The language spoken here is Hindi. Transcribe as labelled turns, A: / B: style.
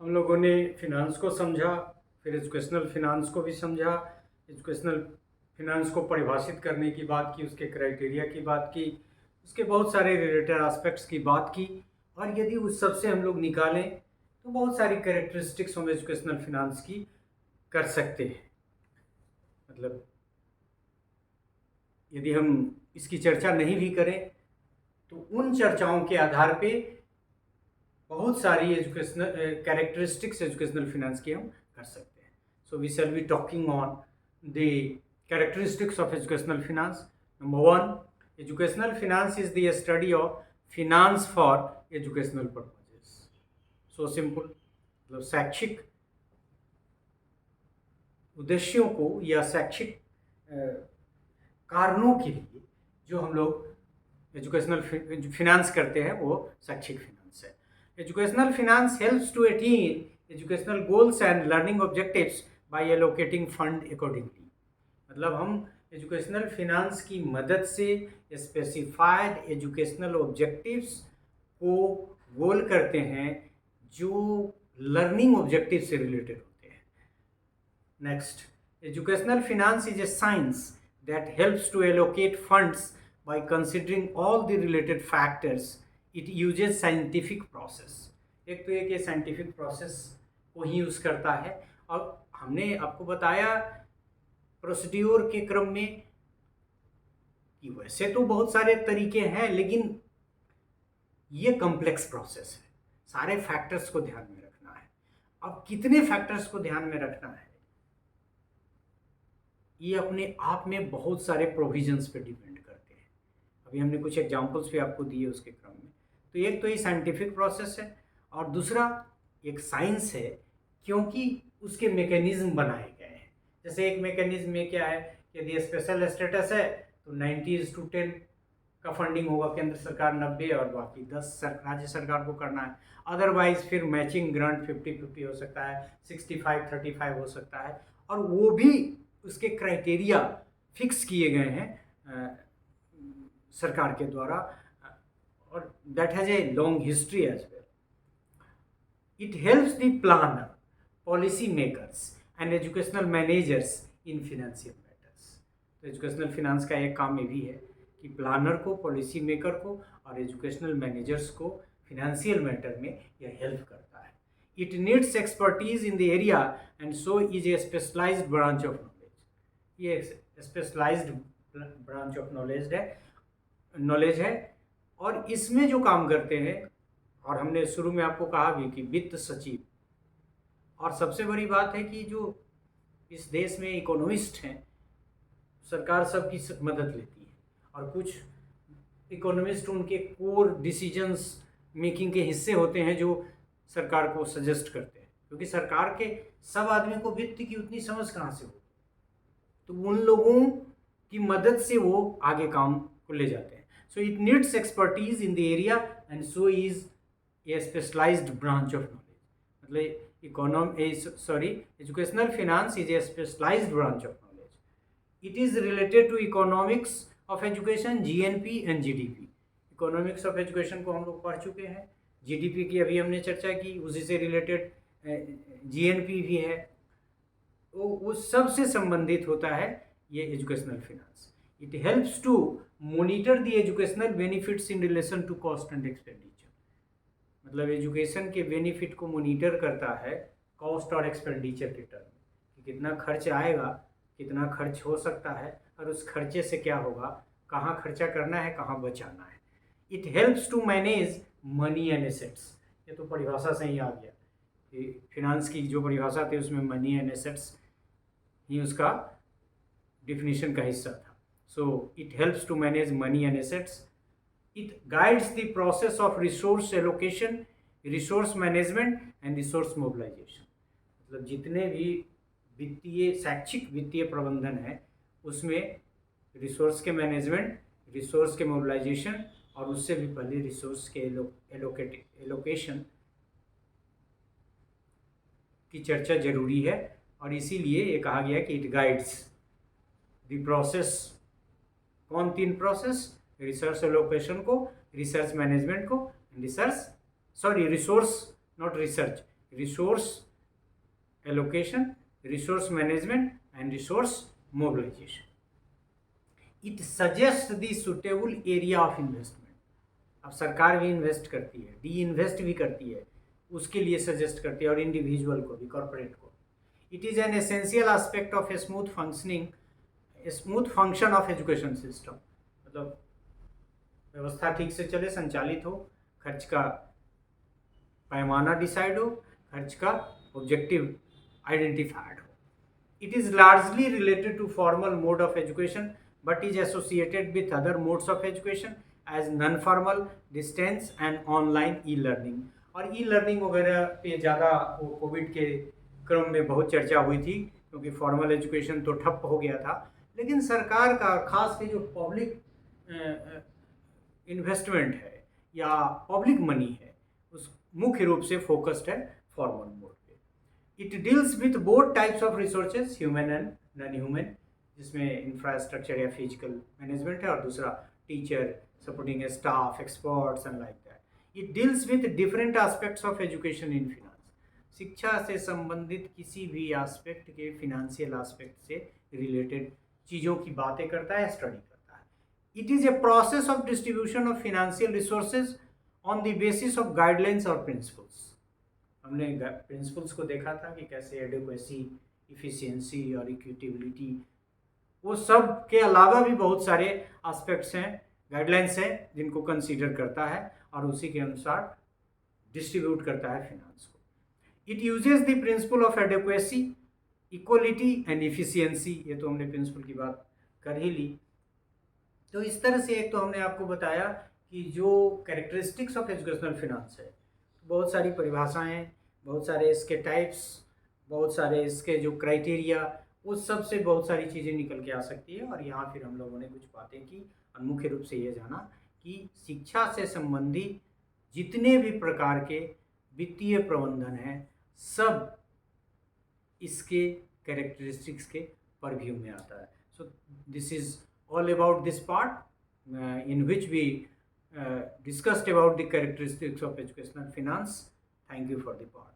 A: हम लोगों ने फिनांस को समझा, फिर एजुकेशनल फिनांस को भी समझा, एजुकेशनल फिनांस को परिभाषित करने की बात की, उसके क्राइटेरिया की बात की, उसके बहुत सारे रिलेटेड एस्पेक्ट्स की बात की। और यदि उस सब से हम लोग निकालें तो बहुत सारी कैरेक्टरिस्टिक्स हम एजुकेशनल फिनांस की कर सकते हैं। मतलब यदि हम इसकी चर्चा नहीं भी करें तो उन चर्चाओं के आधार पे बहुत सारी एजुकेशनल कैरेक्टरिस्टिक्स एजुकेशनल फिनांस की हम कर सकते हैं। So we shall be talking on the characteristics of educational finance. Number one, educational finance is the study of finance for educational purposes. So simple, मतलब शैक्षिक उद्देश्यों को या शैक्षिक कारणों के लिए जो हम लोग एजुकेशनल फिनांस करते हैं वो शैक्षिक फिनांस है। Educational finance helps to attain educational goals and learning objectives by allocating fund accordingly. मतलब हम एजुकेशनल फिनांस की मदद से स्पेसिफाइड एजुकेशनल ऑब्जेक्टिव्स को गोल करते हैं जो लर्निंग ऑब्जेक्टिव से रिलेटेड होते हैं। Next, educational finance is a science that helps to allocate funds by considering all the related factors. It uses scientific process. एक तो एक ये साइंटिफिक प्रोसेस को ही यूज़ करता है। और हमने आपको बताया प्रोसीड्योर के क्रम में कि वैसे तो बहुत सारे तरीके हैं, लेकिन ये कॉम्प्लेक्स प्रोसेस है, सारे फैक्टर्स को ध्यान में रखना है। अब कितने फैक्टर्स को ध्यान में रखना है ये अपने आप में बहुत सारे प्रोविजंस पे डिपेंड करते हैं। अभी हमने कुछ एग्जांपल्स भी आपको दिए उसके क्रम में। तो एक तो ये साइंटिफिक प्रोसेस है और दूसरा एक साइंस है, क्योंकि उसके मैकेनिज्म बनाए गए हैं। जैसे एक मैकेनिज्म में क्या है, यदि स्पेशल स्टेटस है तो 90:10 का फंडिंग होगा, केंद्र सरकार 90 और बाकी 10 राज्य सरकार को करना है। अदरवाइज फिर मैचिंग ग्रांट 50-50 हो सकता है, 65-35 हो सकता है। और वो भी उसके क्राइटेरिया फिक्स किए गए हैं सरकार के द्वारा, और that has a long history as well. It helps the planner, policy makers and educational managers in financial matters. तो एजुकेशनल फिनांस का एक काम ये भी है कि प्लानर को, पॉलिसी मेकर को और एजुकेशनल मैनेजर्स को फिनेंशियल मैटर में यह हेल्प करता है। It needs expertise in the area and so is a specialised branch of knowledge. ये स्पेशलाइज्ड ब्रांच ऑफ नॉलेज है और इसमें जो काम करते हैं, और हमने शुरू में आपको कहा भी कि वित्त सचिव, और सबसे बड़ी बात है कि जो इस देश में इकोनॉमिस्ट हैं, सरकार सबकी मदद लेती है और कुछ इकोनॉमिस्ट उनके कोर डिसीजंस मेकिंग के हिस्से होते हैं जो सरकार को सजेस्ट करते हैं, क्योंकि सरकार के सब आदमी को वित्त की उतनी समझ कहाँ से हो, तो उन लोगों की मदद से वो आगे काम को ले जाते हैं। So it needs expertise in the area and so is a specialised branch of knowledge. मतलब educational finance is a specialised branch of knowledge. It is related to economics of education, GNP and GDP. Economics of education को हम लोग पढ़ चुके हैं, जीडीपी की अभी हमने चर्चा की, उसी से रिलेटेड जीएनपी भी है। तो उस सब से संबंधित होता है ये educational finance. It helps to monitor the educational benefits in relation to cost and expenditure. मतलब एजुकेशन के बेनिफिट को मॉनिटर करता है कॉस्ट और एक्सपेंडिचर के टर्म में, कि कितना खर्च आएगा, कितना खर्च हो सकता है और उस खर्चे से क्या होगा, कहाँ खर्चा करना है, कहाँ बचाना है। It helps to manage money and assets. ये तो परिभाषा से ही आ गया कि फिनांस की जो परिभाषा थी उसमें मनी एंड एसेट्स ही उसका डिफिनीशन का हिस्सा था। So it helps to manage money and assets. It guides the process of resource allocation, resource management and resource mobilisation. मतलब जितने भी वित्तीय, शैक्षिक वित्तीय प्रबंधन है उसमें रिसोर्स के मैनेजमेंट, रिसोर्स के मोबिलाइजेशन और उससे भी पहले रिसोर्स के एलोकेशन की चर्चा जरूरी है। और इसीलिए ये कहा गया कि इट गाइड्स द प्रोसेस। कौन तीन प्रोसेस? रिसर्च एलोकेशन को, रिसर्च मैनेजमेंट को, resource, not research, resource allocation, resource management and resource mobilization. It suggests the suitable area of investment. अब सरकार भी इन्वेस्ट करती है, डी इन्वेस्ट भी करती है, उसके लिए सजेस्ट करती है, और इंडिविजुअल को भी, कॉर्पोरेट को. It is an essential aspect of a smooth function of education system. मतलब व्यवस्था ठीक से चले, संचालित हो, खर्च का पैमाना डिसाइड हो, खर्च का ऑब्जेक्टिव आइडेंटिफाइड हो. It is largely related to formal mode of education but is associated with other modes of education as non formal, distance and online e learning. और ई लर्निंग वगैरह पे ज़्यादा कोविड के क्रम में बहुत चर्चा हुई थी, क्योंकि फॉर्मल एजुकेशन तो ठप हो गया था. लेकिन सरकार का खास के जो पब्लिक इन्वेस्टमेंट है या पब्लिक मनी है, उस मुख्य रूप से फोकस्ड है फॉर्मल मोड पे. It deals with both types of resources, human and non human, जिसमें इंफ्रास्ट्रक्चर या फिजिकल मैनेजमेंट है, और दूसरा teacher, supporting staff, experts and like that. It deals with different aspects of education in finance. शिक्षा से संबंधित किसी भी एस्पेक्ट के, फिनेंशियल एस्पेक्ट से रिलेटेड चीज़ों की बातें करता है, स्टडी करता है. It is a process of distribution of financial resources on the basis of guidelines और प्रिंसिपल्स. हमने प्रिंसिपल्स को देखा था कि कैसे एडिक्वेसी, इफिशियंसी और इक्विटेबिलिटी, वो सब के अलावा भी बहुत सारे एस्पेक्ट्स हैं, गाइडलाइंस हैं, जिनको कंसीडर करता है और उसी के अनुसार डिस्ट्रीब्यूट करता है फिनांस को. It uses the principle of adequacy, equality and efficiency. ये तो हमने प्रिंसिपल की बात कर ही ली. तो इस तरह से एक तो हमने आपको बताया कि जो कैरेक्टरिस्टिक्स ऑफ एजुकेशनल फिनांस है, बहुत सारी परिभाषाएं, बहुत सारे इसके टाइप्स, बहुत सारे इसके जो क्राइटेरिया, उस सब से बहुत सारी चीज़ें निकल के आ सकती है. और यहाँ फिर हम लोगों ने कुछ बातें की, और मुख्य रूप से ये जाना कि शिक्षा से संबंधित जितने भी प्रकार के वित्तीय प्रबंधन हैं, सब इसके कैरेक्टरिस्टिक्स के परव्यू में आता है. So this is all about this part in which we discussed about the characteristics of educational finance. Thank you for the part.